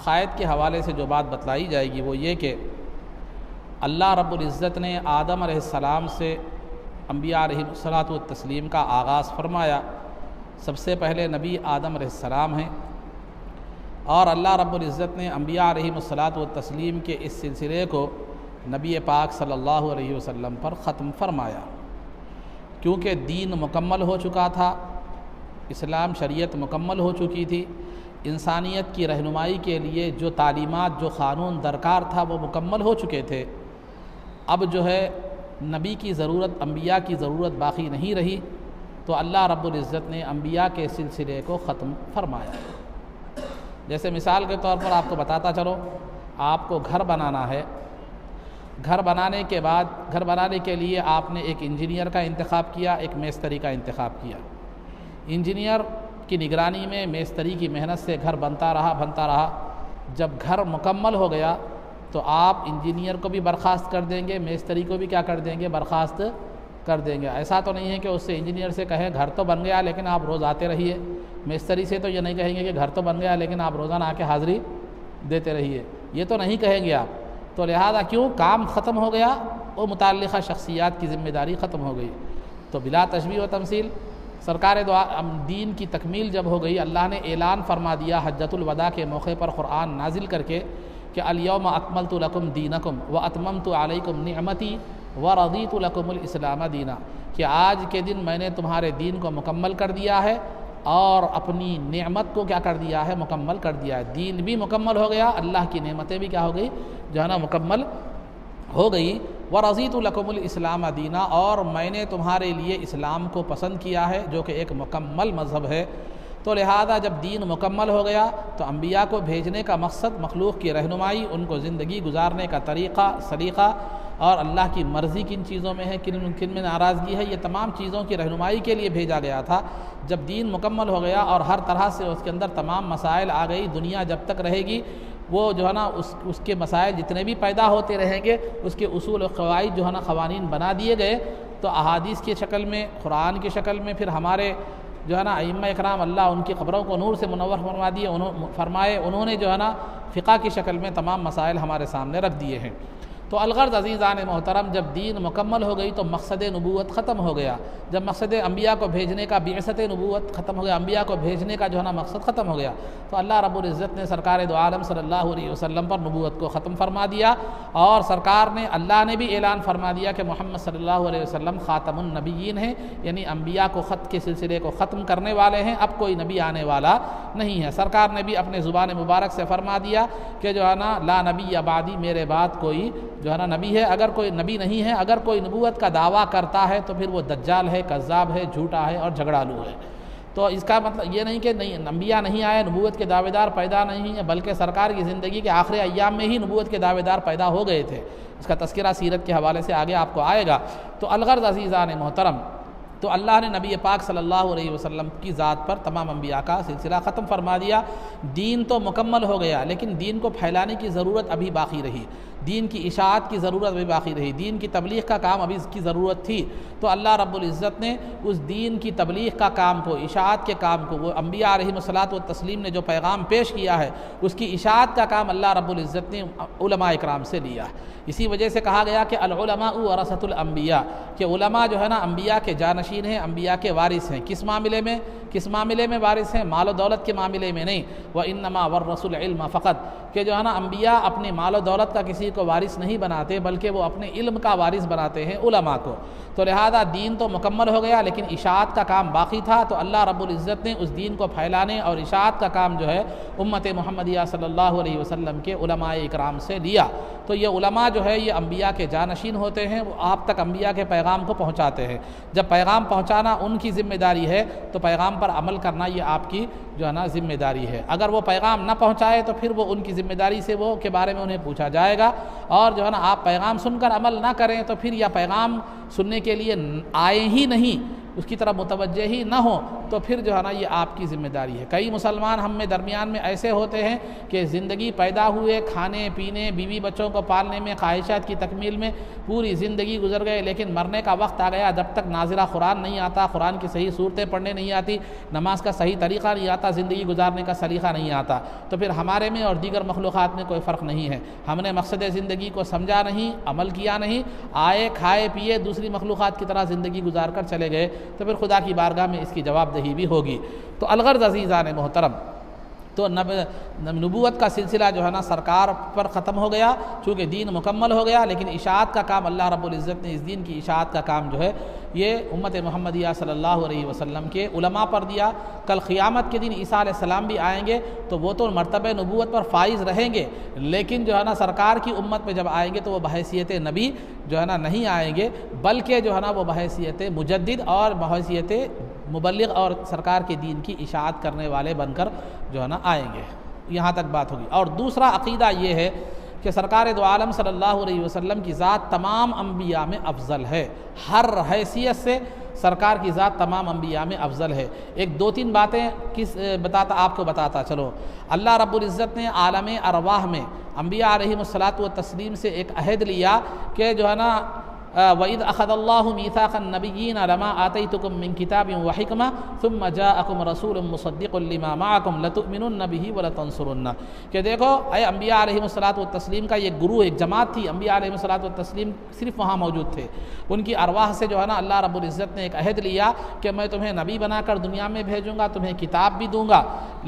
عقائد کے حوالے سے جو بات بتلائی جائے گی وہ یہ کہ اللہ رب العزت نے آدم علیہ السلام سے انبیاء علیہ الصلاۃ والتسلیم کا آغاز فرمایا۔ سب سے پہلے نبی آدم علیہ السلام ہیں، اور اللہ رب العزت نے انبیاء علیہ الصلاۃ والتسلیم کے اس سلسلے کو نبی پاک صلی اللہ علیہ وسلم پر ختم فرمایا، کیونکہ دین مکمل ہو چکا تھا، اسلام شریعت مکمل ہو چکی تھی، انسانیت کی رہنمائی کے لیے جو تعلیمات جو قانون درکار تھا وہ مکمل ہو چکے تھے۔ اب جو ہے نبی کی ضرورت، انبیاء کی ضرورت باقی نہیں رہی، تو اللہ رب العزت نے انبیاء کے سلسلے کو ختم فرمایا۔ جیسے مثال کے طور پر آپ کو بتاتا چلو، آپ کو گھر بنانا ہے، گھر بنانے کے بعد گھر بنانے کے لیے آپ نے ایک انجینئر کا انتخاب کیا، ایک میستری کا انتخاب کیا۔ انجینئر کی نگرانی میں میستری کی محنت سے گھر بنتا رہا۔ جب گھر مکمل ہو گیا تو آپ انجینئر کو بھی برخاست کر دیں گے، میستری کو بھی کیا کر دیں گے؟ برخاست کر دیں گے۔ ایسا تو نہیں ہے کہ اس سے انجینئر سے کہیں گھر تو بن گیا لیکن آپ روز آتے رہیے، میستری سے تو یہ نہیں کہیں گے کہ گھر تو بن گیا لیکن آپ روزانہ آ کے حاضری دیتے رہیے، یہ تو نہیں کہیں گے آپ۔ تو لہذا کیوں؟ کام ختم ہو گیا، وہ متعلقہ شخصیات کی ذمہ داری ختم ہو گئی۔ تو بلا تشبیہ و تمثیل سرکار دو دین کی تکمیل جب ہو گئی، اللہ نے اعلان فرما دیا حجۃ الوداع کے موقع پر قرآن نازل کر کے کہ الیوم اکملت لکم دینکم واتممت علیکم نعمتی ورضیت لکم الاسلام دینا، کہ آج کے دن میں نے تمہارے دین کو مکمل کر دیا ہے اور اپنی نعمت کو کیا کر دیا ہے؟ مکمل کر دیا ہے۔ دین بھی مکمل ہو گیا، اللہ کی نعمتیں بھی کیا ہو گئی؟ جو ہے نا مکمل ہو گئی۔ وَرَضِيتُ لَكُمُ الْإِسْلَامَ دِينًا، اور میں نے تمہارے لیے اسلام کو پسند کیا ہے جو کہ ایک مکمل مذہب ہے۔ تو لہذا جب دین مکمل ہو گیا تو انبیاء کو بھیجنے کا مقصد مخلوق کی رہنمائی، ان کو زندگی گزارنے کا طریقہ سلیقہ، اور اللہ کی مرضی کن چیزوں میں ہے، کن میں ناراضگی ہے، یہ تمام چیزوں کی رہنمائی کے لیے بھیجا گیا تھا۔ جب دین مکمل ہو گیا اور ہر طرح سے اس کے اندر تمام مسائل آ گئی، دنیا جب تک رہے گی وہ جو ہے نا اس کے مسائل جتنے بھی پیدا ہوتے رہیں گے، اس کے اصول و قواعد جو ہے نا قوانین بنا دیے گئے۔ تو احادیث کی شکل میں، قرآن کی شکل میں، پھر ہمارے جو ہے نا ائمہ اکرام اللہ ان کی قبروں کو نور سے منور فرمائے، انہوں نے جو ہے نا فقہ کی شکل میں تمام مسائل ہمارے سامنے رکھ دیے ہیں۔ تو الغرض عزیزان محترم، جب دین مکمل ہو گئی تو مقصد نبوت ختم ہو گیا۔ جب مقصد انبیاء کو بھیجنے کا، بعثت نبوت ختم ہو گیا، انبیاء کو بھیجنے کا جو ہے نا مقصد ختم ہو گیا، تو اللہ رب العزت نے سرکار دو عالم صلی اللہ علیہ وسلم پر نبوت کو ختم فرما دیا، اور سرکار نے، اللہ نے بھی اعلان فرما دیا کہ محمد صلی اللہ علیہ وسلم خاتم النبیین ہیں، یعنی انبیاء کو خط کے سلسلے کو ختم کرنے والے ہیں، اب کوئی نبی آنے والا نہیں ہے۔ سرکار نے بھی اپنے زبان مبارک سے فرما دیا کہ جو ہے نا لا نبی بعدی، میرے بعد کوئی جو ہے نا نبی ہے، اگر کوئی نبی نہیں ہے، اگر کوئی نبوت کا دعویٰ کرتا ہے تو پھر وہ دجال ہے، کذاب ہے، جھوٹا ہے اور جھگڑالو ہے۔ تو اس کا مطلب یہ نہیں کہ نہیں انبیاء نہیں آئے، نبوت کے دعوے دار پیدا نہیں ہیں، بلکہ سرکار کی زندگی کے آخری ایام میں ہی نبوت کے دعوے دار پیدا ہو گئے تھے۔ اس کا تذکرہ سیرت کے حوالے سے آگے آپ کو آئے گا۔ تو الغرض عزیزان محترم، تو اللہ نے نبی پاک صلی اللہ علیہ وسلم کی ذات پر تمام انبیاء کا سلسلہ ختم فرما دیا۔ دین تو مکمل ہو گیا لیکن دین کو پھیلانے کی ضرورت ابھی باقی رہی، دین کی اشاعت کی ضرورت ابھی باقی رہی، دین کی تبلیغ کا کام ابھی اس کی ضرورت تھی۔ تو اللہ رب العزت نے اس دین کی تبلیغ کا کام کو، اشاعت کے کام کو، وہ انبیاء علیہ الصلاۃ والتسلیم نے جو پیغام پیش کیا ہے اس کی اشاعت کا کام اللہ رب العزت نے علماء اکرام سے لیا۔ اسی وجہ سے کہا گیا کہ العلماء ورثۃ الانبیاء، کہ علماء جو ہے نا انبیاء کے جانشین ہیں، انبیاء کے وارث ہیں۔ کس معاملے میں وارث ہیں؟ مال و دولت کے معاملے میں نہیں۔ وَإِنَّمَا وَرَّثُوا الْعِلْمَ فقط، کہ جو ہے نا انبیاء اپنے مال و دولت کا کسی کو وارث نہیں بناتے بلکہ وہ اپنے علم کا وارث بناتے ہیں علماء کو۔ تو لہذا دین تو مکمل ہو گیا لیکن اشاعت کا کام باقی تھا، تو اللہ رب العزت نے اس دین کو پھیلانے اور اشاعت کا کام جو ہے امت محمدیہ صلی اللہ علیہ وسلم کے علماء اکرام سے لیا۔ تو یہ علماء جو ہے یہ انبیاء کے جانشین ہوتے ہیں، وہ آپ تک انبیاء کے پیغام کو پہنچاتے ہیں۔ جب پیغام پہنچانا ان کی ذمہ داری ہے تو پیغام پر عمل کرنا یہ آپ کی جو ہے نا ذمہ داری ہے۔ اگر وہ پیغام نہ پہنچائے تو پھر وہ ان کی ذمہ داری سے وہ کے بارے میں انہیں پوچھا جائے گا، اور جو ہے نا آپ پیغام سن کر عمل نہ کریں تو پھر یہ پیغام سننے کے لیے آئے ہی نہیں، اس کی طرف متوجہ ہی نہ ہوں تو پھر جو ہے نا یہ آپ کی ذمہ داری ہے۔ کئی مسلمان ہم میں درمیان میں ایسے ہوتے ہیں کہ زندگی پیدا ہوئے، کھانے پینے، بیوی بچوں کو پالنے میں، خواہشات کی تکمیل میں پوری زندگی گزر گئے، لیکن مرنے کا وقت آ گیا، جب تک نازلہ قرآن نہیں آتا، قرآن کی صحیح صورتیں پڑھنے نہیں آتی، نماز کا صحیح طریقہ نہیں آتا، زندگی گزارنے کا سلیقہ نہیں آتا، تو پھر ہمارے میں اور دیگر مخلوقات میں کوئی فرق نہیں ہے۔ ہم نے مقصد زندگی کو سمجھا نہیں، عمل کیا نہیں، آئے کھائے پیے دوسری مخلوقات کی طرح زندگی گزار کر چلے گئے، تو پھر خدا کی بارگاہ میں اس کی جواب دہی بھی ہوگی۔ تو الغرض عزیزان محترم، تو نبوت کا سلسلہ جو ہے نا سرکار پر ختم ہو گیا، چونکہ دین مکمل ہو گیا، لیکن اشاعت کا کام اللہ رب العزت نے اس دین کی اشاعت کا کام جو ہے یہ امت محمدیہ صلی اللہ علیہ وسلم کے علماء پر دیا۔ کل قیامت کے دن عیسیٰ علیہ السلام بھی آئیں گے تو وہ تو مرتبہ نبوت پر فائز رہیں گے، لیکن جو ہے نا سرکار کی امت میں جب آئیں گے تو وہ بحیثیت نبی جو ہے نا نہیں آئیں گے، بلکہ جو ہے نا وہ بحیثیت مجدد اور بحیثیت مبلغ اور سرکار کے دین کی اشاعت کرنے والے بن کر جو ہے نا آئیں گے۔ یہاں تک بات ہوگی۔ اور دوسرا عقیدہ یہ ہے کہ سرکار دو عالم صلی اللہ علیہ وسلم کی ذات تمام انبیاء میں افضل ہے، ہر حیثیت سے سرکار کی ذات تمام انبیاء میں افضل ہے۔ ایک دو تین باتیں آپ کو بتاتا چلو۔ اللہ رب العزت نے عالم ارواح میں انبیاء علیہم الصلاۃ والتسلیم سے ایک عہد لیا کہ جو ہے نا وَإِذْ أَخَذَ اللَّهُ مِيثَاقَ النَّبِيِّينَ لَمَا آتَيْتُكُم مِّن كِتَابٍ وَحِكْمَةٍ ثُمَّ جَاءَكُمْ رَسُولٌ مُّصَدِّقٌ لِّمَا مَعَكُمْ لَتُؤْمِنُنَّ بِهِ وَلَتَنصُرُنَّهُ کہ دیکھو اے انبیاء علیہم الصلاۃ والتسلیم کا یہ گروہ، ایک جماعت تھی، انبیاء علیہم الصلاۃ والتسلیم صرف وہاں موجود تھے، ان کی ارواح سے جو ہے نا اللہ رب العزت نے ایک عہد لیا کہ میں تمہیں نبی بنا کر دنیا میں بھیجوں گا، تمہیں کتاب بھی دوں گا،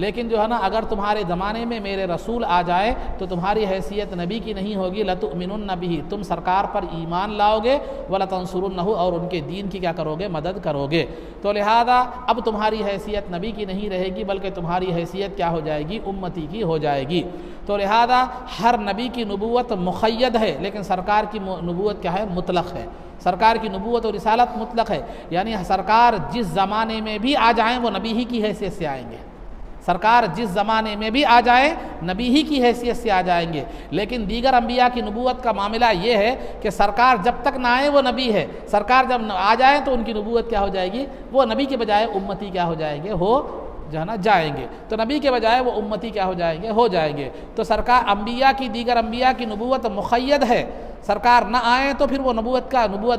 لیکن جو ہے نا اگر تمہارے زمانے میں میرے رسول آ جائے تو تمہاری حیثیت نبی کی نہیں ہوگی، لَتُؤْمِنُنَّ بِهِ تم سرکار پر ایمان لاؤ گے، وَلَتَنصُرُنَّهُ اور ان کے دین کی کیا کرو گے، مدد کرو گے۔ تو لہذا اب تمہاری حیثیت نبی کی نہیں رہے گی، بلکہ تمہاری حیثیت کیا ہو جائے گی، امتی کی ہو جائے گی۔ تو لہذا ہر نبی کی نبوت مقید ہے، لیکن سرکار کی نبوت کیا ہے، مطلق ہے۔ سرکار کی نبوت اور رسالت مطلق ہے، یعنی سرکار جس زمانے میں بھی آ جائیں وہ نبی ہی کی حیثیت سے آئیں گے، سرکار جس زمانے میں بھی آ جائیں نبی ہی کی حیثیت سے آ جائیں گے۔ لیکن دیگر انبیاء کی نبوت کا معاملہ یہ ہے کہ سرکار جب تک نہ آئے وہ نبی ہے، سرکار جب آ جائیں تو ان کی نبوت کیا ہو جائے گی، وہ نبی کے بجائے امتی کیا ہو جائیں گے، ہو جو ہے نا جائیں گے، تو نبی کے بجائے وہ امتی کیا ہو جائیں گے، ہو جائیں گے۔ تو سرکار انبیاء کی، دیگر انبیاء کی نبوت مقید ہے، سرکار نہ آئیں تو پھر وہ نبوت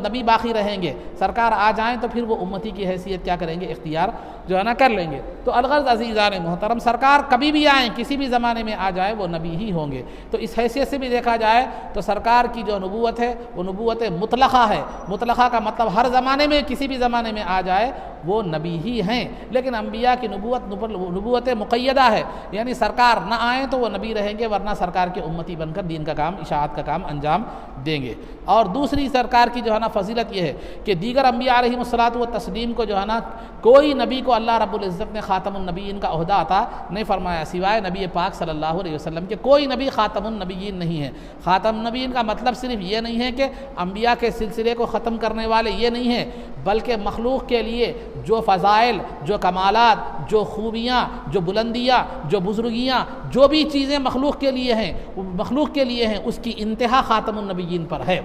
نبی باقی رہیں گے، سرکار آ جائیں تو پھر وہ امتی کی حیثیت کیا کریں گے، اختیار جو ہے نا کر لیں گے۔ تو الغرض عزیزان محترم، سرکار کبھی بھی آئیں، کسی بھی زمانے میں آ جائے وہ نبی ہی ہوں گے۔ تو اس حیثیت سے بھی دیکھا جائے تو سرکار کی جو نبوت ہے وہ نبوت مطلقہ ہے۔ مطلقہ کا مطلب ہر زمانے میں، کسی بھی زمانے میں آ جائے وہ نبی ہی ہیں، لیکن انبیاء کی نبوت مقیدہ ہے، یعنی سرکار نہ آئیں تو وہ نبی رہیں گے، ورنہ سرکار کے امتی بن کر دین کا کام، اشاعت کا کام انجام دیں گے۔ اور دوسری سرکار کی جو ہے نا فضیلت یہ ہے کہ دیگر انبیاء علیہم الصلاۃ والتسلیم کو جو ہے نا کوئی نبی کو اللہ رب العزت نے خاتم النبیین کا عہدہ عطا نہیں فرمایا، سوائے نبی پاک صلی اللہ علیہ وسلم کے۔ کوئی نبی خاتم النبیین نہیں ہے۔ خاتم النبیین کا مطلب صرف یہ نہیں ہے کہ انبیاء کے سلسلے کو ختم کرنے والے یہ نہیں ہیں، بلکہ مخلوق کے لیے جو فضائل، جو کمالات، جو خوبیاں، جو بلندیاں، جو بزرگیاں، جو بھی چیزیں مخلوق کے لیے ہیں، اس کی انتہا خاتم النبیین پر ہے۔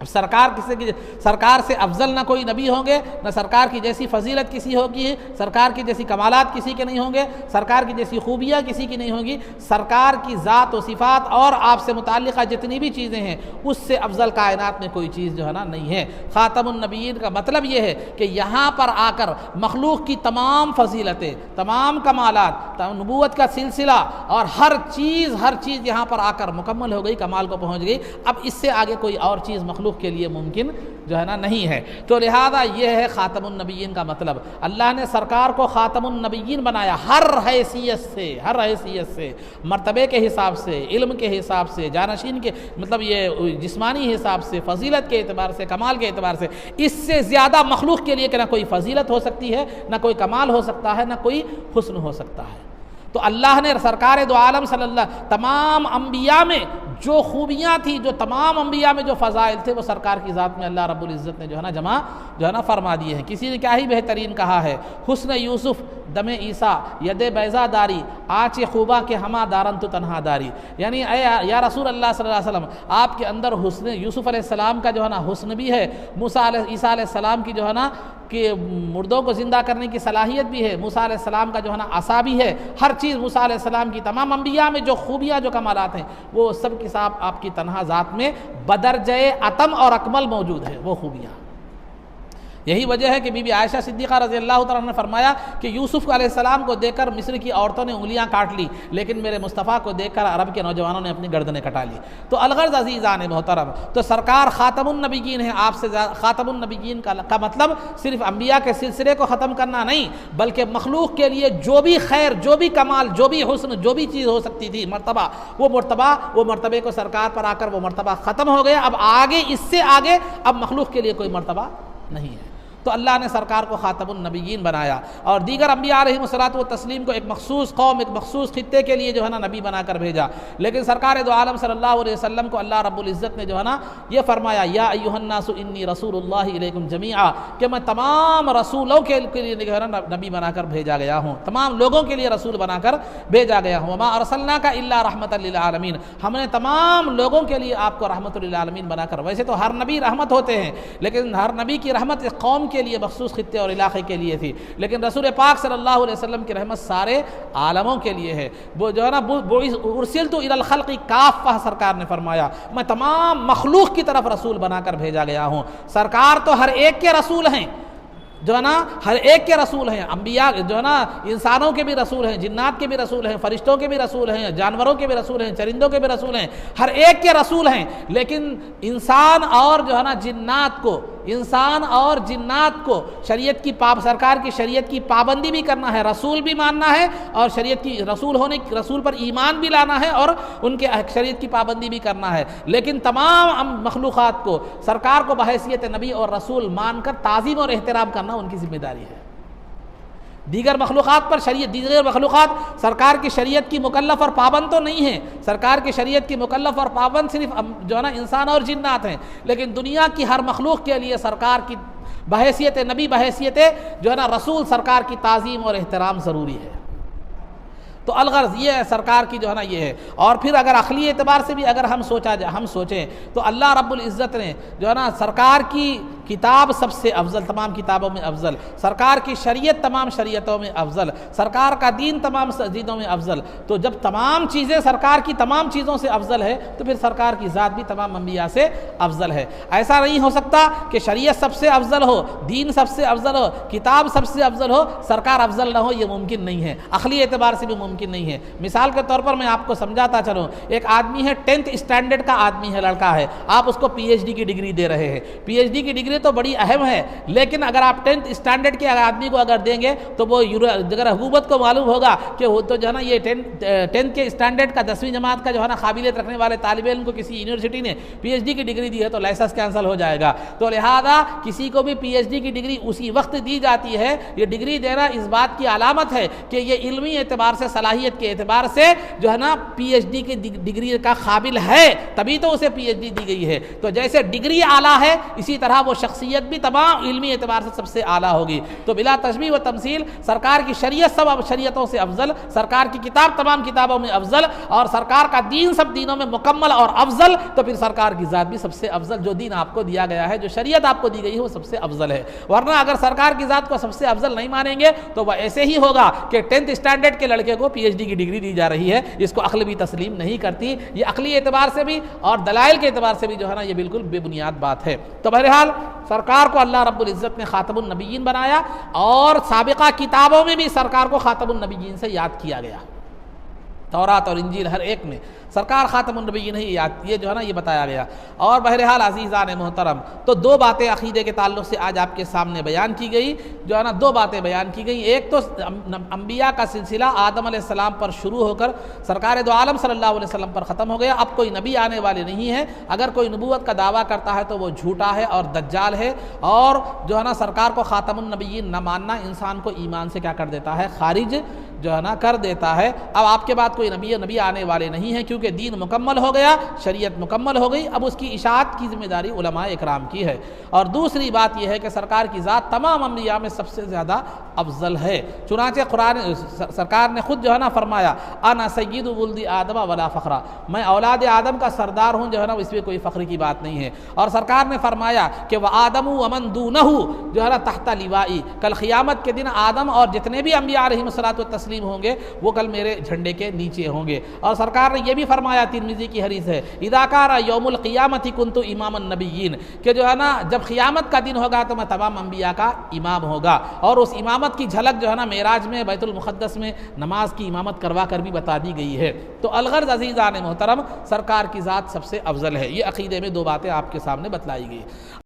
اب سرکار سے افضل نہ کوئی نبی ہوں گے، نہ سرکار کی جیسی فضیلت کسی ہوگی، سرکار کی جیسی کمالات کسی کے نہیں ہوں گے، سرکار کی جیسی خوبیاں کسی کی نہیں ہوں گی۔ سرکار کی ذات و صفات اور آپ سے متعلقہ جتنی بھی چیزیں ہیں اس سے افضل کائنات میں کوئی چیز جو ہے نا نہیں ہے۔ خاتم النبیین کا مطلب یہ ہے کہ یہاں پر آ کر مخلوق کی تمام فضیلتیں، تمام کمالات، نبوت کا سلسلہ اور ہر چیز یہاں پر آ کر مکمل ہو گئی، کمال کو پہنچ گئی۔ اب اس سے آگے کوئی اور چیز مخلوق کے لیے ممکن جو ہے نا نہیں ہے۔ تو لہذا یہ ہے خاتم النبیین کا مطلب۔ اللہ نے سرکار کو خاتم النبیین بنایا ہر حیثیت سے، مرتبے کے حساب سے، علم کے حساب سے، جانشین کے مطلب یہ جسمانی حساب سے، فضیلت کے اعتبار سے، کمال کے اعتبار سے۔ اس سے زیادہ مخلوق کے لیے کہ نہ کوئی فضیلت ہو سکتی ہے، نہ کوئی کمال ہو سکتا ہے، نہ کوئی حسن ہو سکتا ہے۔ تو اللہ نے سرکار دو عالم صلی اللہ تمام انبیاء میں جو خوبیاں تھیں، جو تمام انبیاء میں جو فضائل تھے، وہ سرکار کی ذات میں اللہ رب العزت نے جمع فرما دیے ہیں۔ کسی نے کیا ہی بہترین کہا ہے، حسن یوسف دم عیسیٰ ید بیضا داری، آنچ خوبا کے ہما دارن تو تنہا داری، یعنی اے یا رسول اللہ صلی اللہ علیہ وسلم، آپ کے اندر حسن یوسف علیہ السلام کا حسن بھی ہے، عیسیٰ علیہ السلام کی کہ مردوں کو زندہ کرنے کی صلاحیت بھی ہے، موسیٰ علیہ السلام کا عصا بھی ہے، ہر چیز موسیٰ علیہ السلام کی تمام انبیاء میں جو خوبیاں جو کمالات ہیں وہ سب کے ساتھ آپ کی تنہا ذات میں بدرجہ اتم اور اکمل موجود ہے وہ خوبیاں۔ یہی وجہ ہے کہ بی بی عائشہ صدیقہ رضی اللہ تعالیٰ عنہ نے فرمایا کہ یوسف علیہ السلام کو دیکھ کر مصر کی عورتوں نے انگلیاں کاٹ لی، لیکن میرے مصطفیٰ کو دیکھ کر عرب کے نوجوانوں نے اپنی گردنیں کٹا لی۔ تو الغرض عزیزان محترم، تو سرکار خاتم النبیین ہیں، آپ سے خاتم النبیین کا مطلب صرف انبیاء کے سلسلے کو ختم کرنا نہیں، بلکہ مخلوق کے لیے جو بھی خیر، جو بھی کمال، جو بھی حسن، جو بھی چیز ہو سکتی تھی مرتبہ، وہ مرتبے کو سرکار پر آ کر وہ مرتبہ ختم ہو گیا۔ اب آگے، اس سے آگے اب مخلوق کے لیے کوئی مرتبہ نہیں ہے۔ تو اللہ نے سرکار کو خاتم النبیین بنایا، اور دیگر انبیاء علیہم الصلوۃ والتسلیم کو ایک مخصوص قوم، ایک مخصوص خطے کے لیے نبی بنا کر بھیجا۔ لیکن سرکار دو عالم صلی اللہ علیہ وسلم کو اللہ رب العزت نے یہ فرمایا، یا ایھا الناس انی رسول اللہ الیکم جمیعا، کہ میں تمام رسولوں کے لیے نبی بنا کر بھیجا گیا ہوں، تمام لوگوں کے لیے رسول بنا کر بھیجا گیا ہوں۔ وما ارسلناک الا رحمۃ للعالمین، ہم نے تمام لوگوں کے لیے آپ کو رحمت للعالمین بنا کر، ویسے تو ہر نبی رحمت ہوتے ہیں، لیکن ہر نبی کی رحمت ایک قوم کے لیے، مخصوص خطے اور علاقے کے لیے تھی، لیکن رسول پاک صلی اللہ علیہ وسلم کی رحمت سارے عالموں کے لیے ہے۔ وہ ارسلت الی الخلق کافہ، سرکار نے فرمایا میں تمام مخلوق کی طرف رسول بنا کر بھیجا گیا ہوں۔ سرکار تو ہر ایک کے رسول ہیں، ہر ایک کے رسول ہیں، انبیاء انسانوں کے بھی رسول ہیں، جنات کے بھی رسول ہیں، فرشتوں کے بھی رسول ہیں، جانوروں کے بھی رسول ہیں، چرندوں کے بھی رسول ہیں، ہر ایک کے رسول ہیں۔ لیکن انسان اور جنات کو شریعت کی سرکار کی شریعت کی پابندی بھی کرنا ہے، رسول بھی ماننا ہے، اور شریعت کی رسول پر ایمان بھی لانا ہے، اور ان کے شریعت کی پابندی بھی کرنا ہے۔ لیکن تمام مخلوقات کو سرکار کو بحیثیت نبی اور رسول مان کر تعظیم اور احترام کرنا ان کی ذمہ داری ہے۔ دیگر مخلوقات سرکار کی شریعت کی مکلف اور پابند تو نہیں ہیں، سرکار کی شریعت کی مکلف اور پابند صرف انسان اور جنات ہیں، لیکن دنیا کی ہر مخلوق کے لیے سرکار کی بحیثیت نبی، بحیثیت رسول، سرکار کی تعظیم اور احترام ضروری ہے۔ تو الغرض یہ ہے سرکار کی یہ ہے۔ اور پھر اگر عقلی اعتبار سے بھی اگر ہم سوچیں تو اللہ رب العزت نے سرکار کی کتاب سب سے افضل، تمام کتابوں میں افضل، سرکار کی شریعت تمام شریعتوں میں افضل، سرکار کا دین تمام دینوں میں افضل۔ تو جب تمام چیزیں سرکار کی تمام چیزوں سے افضل ہے تو پھر سرکار کی ذات بھی تمام انبیاء سے افضل ہے۔ ایسا نہیں ہو سکتا کہ شریعت سب سے افضل ہو، دین سب سے افضل ہو، کتاب سب سے افضل ہو، سرکار افضل نہ ہو، یہ ممکن نہیں ہے، عقلی اعتبار سے بھی ممکن نہیں ہے۔ مثال کے طور پر میں آپ کو سمجھاتا چلوں، ایک آدمی ہے 10th اسٹینڈرڈ کا آدمی ہے، لڑکا ہے، آپ اس کو پی ایچ ڈی کی ڈگری دے رہے ہیں۔ پی ایچ ڈی کی ڈگری تو بڑی اہم ہے، لیکن اگر آپ 10th اسٹینڈرڈ کے آدمی کو اگر دیں گے تو وہ اگر حکومت کو معلوم ہوگا کہ وہ تو یہ 10th کے اسٹینڈرڈ کا 10ویں جماعت کا قابلیت رکھنے والے طالب علم کو کسی یونیورسٹی نے پی ایچ ڈی کی ڈگری دی ہے تو لائسنس کینسل ہو جائے گا۔ تو لہذا کسی کو بھی پی ایچ ڈی کی ڈگری اسی وقت دی جاتی ہے۔ یہ ڈگری دینا اس بات کی علامت ہے کہ یہ علمی اعتبار سے، صلاحیت کے اعتبار سے پی ایچ ڈی کی ڈگری کا قابل ہے، تبھی تو اسے پی ایچ ڈی دی گئی ہے۔ تو جیسے ڈگری اعلیٰ ہے، اسی طرح وہ شخصیت بھی تمام علمی اعتبار سے سب سے اعلیٰ ہوگی۔ تو بلا تشبیہ و تمثیل سرکار کی شریعت سب شریعتوں سے افضل، سرکار کی کتاب تمام کتابوں میں افضل، اور سرکار کا دین سب دینوں میں مکمل اور افضل، تو پھر سرکار کی ذات بھی سب سے افضل، جو دین آپ کو دیا گیا ہے، جو شریعت آپ کو دی گئی ہے، وہ سب سے افضل ہے۔ ورنہ اگر سرکار کی ذات کو سب سے افضل نہیں مانیں گے تو وہ ایسے ہی ہوگا کہ 10th اسٹینڈرڈ کے لڑکے کو پی ایچ ڈی کی ڈگری دی جا رہی ہے، اس کو عقل بھی تسلیم نہیں کرتی۔ یہ عقلی اعتبار سے بھی اور دلائل کے اعتبار سے بھی یہ بالکل بے بنیاد بات ہے۔ تو بہرحال سرکار کو اللہ رب العزت نے خاتم النبیین بنایا، اور سابقہ کتابوں میں بھی سرکار کو خاتم النبیین سے یاد کیا گیا، تورات اور انجیل ہر ایک میں سرکار خاتم النبیین ہی یہ بتایا گیا۔ اور بہرحال عزیزان محترم، تو دو باتیں عقیدے کے تعلق سے آج آپ کے سامنے بیان کی گئی، دو باتیں بیان کی گئی۔ ایک تو انبیاء کا سلسلہ آدم علیہ السلام پر شروع ہو کر سرکار دو عالم صلی اللہ علیہ وسلم پر ختم ہو گیا، اب کوئی نبی آنے والے نہیں ہے۔ اگر کوئی نبوت کا دعویٰ کرتا ہے تو وہ جھوٹا ہے اور دجال ہے، اور سرکار کو خاتم النبیین نہ ماننا انسان کو ایمان سے کیا کر دیتا ہے، خارج جو ہے نا کر دیتا ہے۔ اب آپ کے بعد کوئی نبی آنے والے نہیں ہیں، کیونکہ دین مکمل ہو گیا، شریعت مکمل ہو گئی، اب اس کی اشاعت کی ذمہ داری علماء اکرام کی ہے۔ اور دوسری بات یہ ہے کہ سرکار کی ذات تمام انبیاء میں سب سے زیادہ افضل ہے، چنانچہ قرآن سرکار نے خود جو ہے نا فرمایا انا سید ولد آدم ولا فخرا، میں اولاد آدم کا سردار ہوں، جو ہے نا اس میں کوئی فخر کی بات نہیں ہے۔ اور سرکار نے فرمایا کہ وآدم ومن دونہ، جو ہے نا تحت لوائی، کل قیامت کے دن آدم اور جتنے بھی انبیاء علیہم الصلوۃ والتسلیم ہوں گے وہ کل میرے جھنڈے کے نیچے ہوں گے۔ اور سرکار نے یہ بھی فرمایا، ترمذی کی حدیث ہے، اذا کان یوم القیامۃ کنت امام النبیین، کہ جو ہے نا جب قیامت کا دن ہوگا تو میں تمام انبیاء کا امام ہوگا۔ اور اس امامت کی جھلک جو ہے نا معراج میں بیت المقدس میں نماز کی امامت کروا کر بھی بتا دی گئی ہے۔ تو الغرض عزیزان محترم، سرکار کی ذات سب سے افضل ہے۔ یہ عقیدے میں دو باتیں آپ کے سامنے بتلائی گئی۔